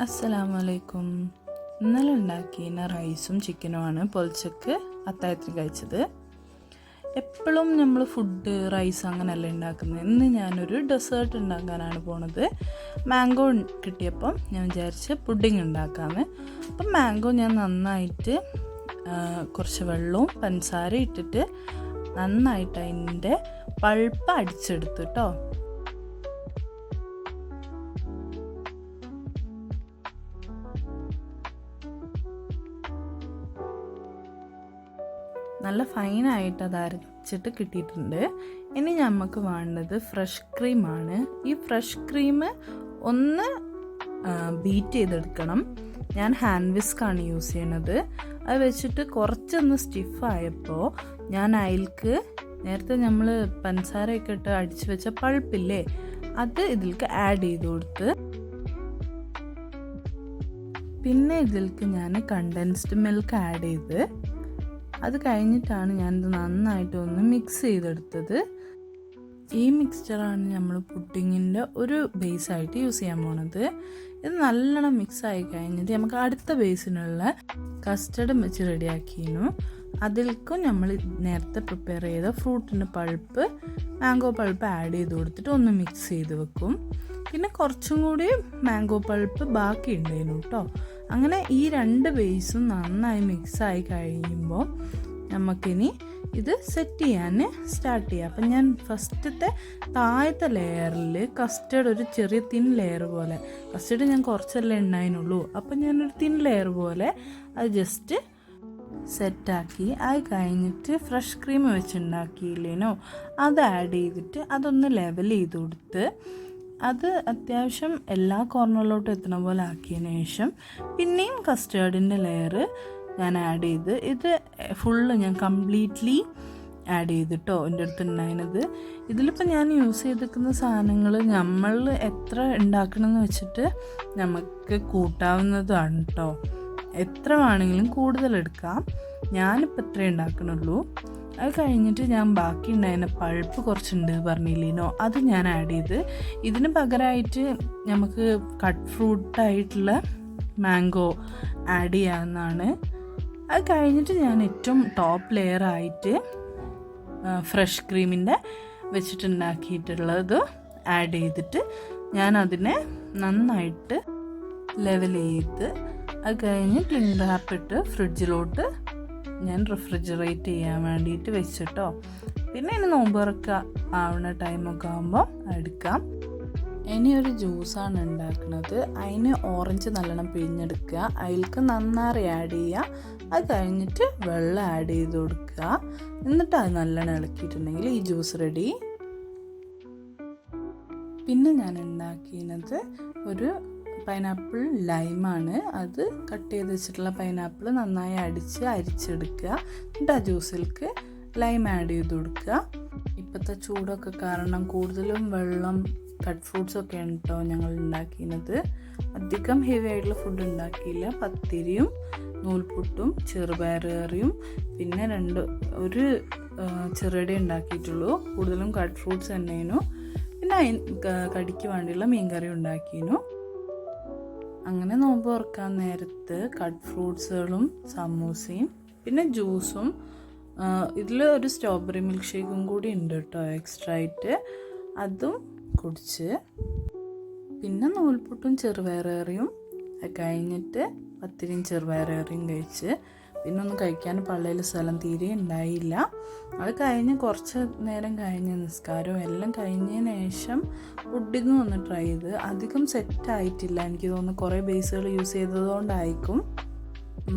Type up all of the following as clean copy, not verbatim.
അസ്സലാമലൈക്കും. ഇന്നലെ ഉണ്ടാക്കിയ റൈസും ചിക്കനുമാണ് പൊളിച്ചക്ക് അത്താഴത്തിന് കഴിച്ചത്. എപ്പോഴും നമ്മൾ ഫുഡ് റൈസ് അങ്ങനെയല്ല ഉണ്ടാക്കുന്നത്. ഇന്ന് ഞാനൊരു ഡെസേർട്ട് ഉണ്ടാക്കാനാണ് പോണത്. മാംഗോ കിട്ടിയപ്പം ഞാൻ വിചാരിച്ച് പുഡിങ് ഉണ്ടാക്കാമെന്ന്. അപ്പം മാംഗോ ഞാൻ നന്നായിട്ട് കുറച്ച് വെള്ളവും പഞ്ചസാര ഇട്ടിട്ട് നന്നായിട്ട് അതിൻ്റെ പൾപ്പ് അടിച്ചെടുത്തു കേട്ടോ. നല്ല ഫൈനായിട്ട് അത് അരച്ചിട്ട് കിട്ടിയിട്ടുണ്ട്. ഇനി നമുക്ക് വേണ്ടത് ഫ്രഷ് ക്രീമാണ്. ഈ ഫ്രഷ് ക്രീം ഒന്ന് ബീറ്റ് ചെയ്തെടുക്കണം. ഞാൻ ഹാൻഡ് വിസ്കാണ് യൂസ് ചെയ്യണത്. അത് വെച്ചിട്ട് കുറച്ചൊന്ന് സ്റ്റിഫായപ്പോൾ ഞാൻ അതിലേക്ക് നേരത്തെ നമ്മൾ പഞ്ചസാരയൊക്കെ ഇട്ട് അടിച്ച് വെച്ച പൾപ്പില്ലേ, അത് ഇതിലേക്ക് ആഡ് ചെയ്ത് കൊടുത്ത് പിന്നെ ഇതിലേക്ക് ഞാൻ കണ്ടൻസ്ഡ് മിൽക്ക് ആഡ് ചെയ്ത് അത് കഴിഞ്ഞിട്ടാണ് ഞാനിത് നന്നായിട്ട് ഒന്ന് മിക്സ് ചെയ്തെടുത്തത്. ഈ മിക്സ്ചറാണ് നമ്മൾ പുഡിങ്ങിൻ്റെ ഒരു ബേസായിട്ട് യൂസ് ചെയ്യാൻ പോണത്. ഇത് നല്ലോണം മിക്സ് ആയി കഴിഞ്ഞിട്ട് നമുക്ക് അടുത്ത ബേസിനുള്ള കസ്റ്റർഡ് വെച്ച് റെഡിയാക്കിയിരുന്നു. അതിൽക്കും നമ്മൾ നേരത്തെ പ്രിപ്പയർ ചെയ്ത ഫ്രൂട്ടിൻ്റെ പൾപ്പ്, മാംഗോ പൾപ്പ് ആഡ് ചെയ്ത് കൊടുത്തിട്ട് ഒന്ന് മിക്സ് ചെയ്ത് വെക്കും. പിന്നെ കുറച്ചും കൂടി മാംഗോ പൾപ്പ് ബാക്കി ഉണ്ടായിരുന്നു കേട്ടോ. അങ്ങനെ ഈ രണ്ട് ബേസും നന്നായി മിക്സായി കഴിയുമ്പോൾ നമുക്കിനി ഇത് സെറ്റ് ചെയ്യാൻ സ്റ്റാർട്ട് ചെയ്യാം. അപ്പം ഞാൻ ഫസ്റ്റത്തെ താഴത്തെ ലെയറിൽ കസ്റ്റർഡ് ഒരു ചെറിയ തിൻ ലെയർ പോലെ, കസ്റ്റർഡ് ഞാൻ കുറച്ചല്ലേ ഉണ്ടായിരുന്നുള്ളൂ, അപ്പം ഞാനൊരു തിൻ ലെയർ പോലെ അത് ജസ്റ്റ് സെറ്റാക്കി. അത് കഴിഞ്ഞിട്ട് ഫ്രഷ് ക്രീം വെച്ചുണ്ടാക്കിയില്ലേനോ അത് ആഡ് ചെയ്തിട്ട് അതൊന്ന് ലെവൽ ചെയ്ത് കൊടുത്ത് അത് അത്യാവശ്യം എല്ലാ കോർണറിലോട്ടും എത്തുന്ന പോലെ ആക്കിയതിന് ശേഷം പിന്നെയും കസ്റ്റേർഡിൻ്റെ ലെയർ ഞാൻ ആഡ് ചെയ്ത് ഇത് ഫുള്ള് ഞാൻ കംപ്ലീറ്റ്ലി ആഡ് ചെയ്തിട്ടോ എൻ്റെ അടുത്ത് ഉണ്ടായിരുന്നത്. ഇതിലിപ്പോൾ ഞാൻ യൂസ് ചെയ്തിരിക്കുന്ന സാധനങ്ങൾ നമ്മൾ എത്ര ഉണ്ടാക്കണമെന്ന് വെച്ചിട്ട് നമുക്ക് കൂട്ടാവുന്നതാണ് കേട്ടോ. എത്ര വേണമെങ്കിലും കൂടുതലെടുക്കാം. ഞാനിപ്പോൾ എത്ര ഉണ്ടാക്കണുള്ളൂ. അത് കഴിഞ്ഞിട്ട് ഞാൻ ബാക്കി ഉണ്ടായിരുന്ന പൾപ്പ് കുറച്ചുണ്ട് പറഞ്ഞില്ലേനോ, അത് ഞാൻ ആഡ് ചെയ്ത് ഇതിന് പകരമായിട്ട് നമുക്ക് കട്ട് ഫ്രൂട്ടായിട്ടുള്ള മാംഗോ ആഡ് ചെയ്യാവുന്നതാണ്. അത് കഴിഞ്ഞിട്ട് ഞാൻ ഏറ്റവും ടോപ്പ് ലെയറായിട്ട് ഫ്രഷ് ക്രീമിൻ്റെ വെച്ചിട്ടുണ്ടാക്കിയിട്ടുള്ളത് ആഡ് ചെയ്തിട്ട് ഞാൻ അതിനെ നന്നായിട്ട് ലെവൽ ചെയ്ത് അത് കഴിഞ്ഞ് ക്ലിംഗ് റാപ്പ് ഇട്ട് ഫ്രിഡ്ജിലോട്ട് ഞാൻ റെഫ്രിജറേറ്റ് ചെയ്യാൻ വേണ്ടിയിട്ട് വെച്ചിട്ടോ. പിന്നെ ഇനി നോമ്പുറക്ക ആവുന്ന ടൈമൊക്കെ ആകുമ്പോൾ എടുക്കാം. ഇനി ഒരു ജ്യൂസാണ് ഉണ്ടാക്കുന്നത്. അതിന് ഓറഞ്ച് നല്ലോണം പിഴിഞ്ഞെടുക്കുക, അതിലേക്ക് നന്നാറി ആഡ് ചെയ്യുക, അത് കഴിഞ്ഞിട്ട് വെള്ളം ആഡ് ചെയ്ത് കൊടുക്കുക. എന്നിട്ട് അത് നല്ലോണം ഇളക്കിയിട്ടുണ്ടെങ്കിൽ ഈ ജ്യൂസ് റെഡി. പിന്നെ ഞാൻ ഉണ്ടാക്കിയത് ഒരു പൈനാപ്പിൾ ലൈമാണ്. അത് കട്ട് ചെയ്ത് വെച്ചിട്ടുള്ള പൈനാപ്പിൾ നന്നായി അരിച്ചെടുക്കുക. എന്നിട്ട് ആ ജ്യൂസിലേക്ക് ലൈം ആഡ് ചെയ്ത് കൊടുക്കുക. ഇപ്പോഴത്തെ ചൂടൊക്കെ കാരണം കൂടുതലും വെള്ളം കട്ട് ഫ്രൂട്ട്സൊക്കെ ആണ് കേട്ടോ ഞങ്ങൾ ഉണ്ടാക്കിയത്. അധികം ഹെവി ആയിട്ടുള്ള ഫുഡ് ഉണ്ടാക്കിയില്ല. പത്തിരിയും നൂൽപുട്ടും ചെറുപയർ കറിയും പിന്നെ ഒരു ചെറുകടി ഉണ്ടാക്കിയിട്ടുള്ളൂ. കൂടുതലും കട്ട് ഫ്രൂട്ട്സ് തന്നെയായിരുന്നു. പിന്നെ കടിക്ക് വേണ്ടിയുള്ള മീൻകറി ഉണ്ടാക്കിയിരുന്നു. അങ്ങനെ നോമ്പ് തുറക്കാൻ നേരത്ത് കട്ട് ഫ്രൂട്ട്സുകളും സമൂസയും പിന്നെ ജ്യൂസും, ഇതിൽ ഒരു സ്ട്രോബെറി മിൽക്ക് ഷേക്കും കൂടി ഉണ്ട് കേട്ടോ എക്സ്ട്രാ ആയിട്ട്, അതും കുടിച്ച് പിന്നെ നൂൽപുട്ടും ചെറുപയറേറിയും കഴിഞ്ഞിട്ട് പത്തിരിയും ചെറുപയറേറിയും കഴിച്ച്. പിന്നെ ഒന്നും കഴിക്കാൻ പള്ളിയിൽ സ്ഥലം തീരെ ഉണ്ടായില്ല. അത് കഴിഞ്ഞ് കുറച്ച് നേരം കഴിഞ്ഞ് നിസ്കാരവും എല്ലാം കഴിഞ്ഞതിന് ശേഷം പുഡിങ്ങും ഒന്ന് ട്രൈ ചെയ്ത്. അധികം സെറ്റായിട്ടില്ല, എനിക്ക് തോന്നുന്നു കുറേ ബേസുകൾ യൂസ് ചെയ്തതുകൊണ്ടായിരിക്കും.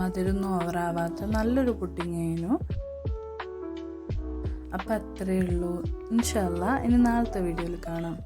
മധുരമൊന്നും ഓവറാവാത്ത നല്ലൊരു പുഡിങ് ആയിരുന്നു. അപ്പം അത്രയേ ഉള്ളൂ. ഇൻഷാ അല്ലാഹ് ഇനി നാളത്തെ വീഡിയോയിൽ കാണാം.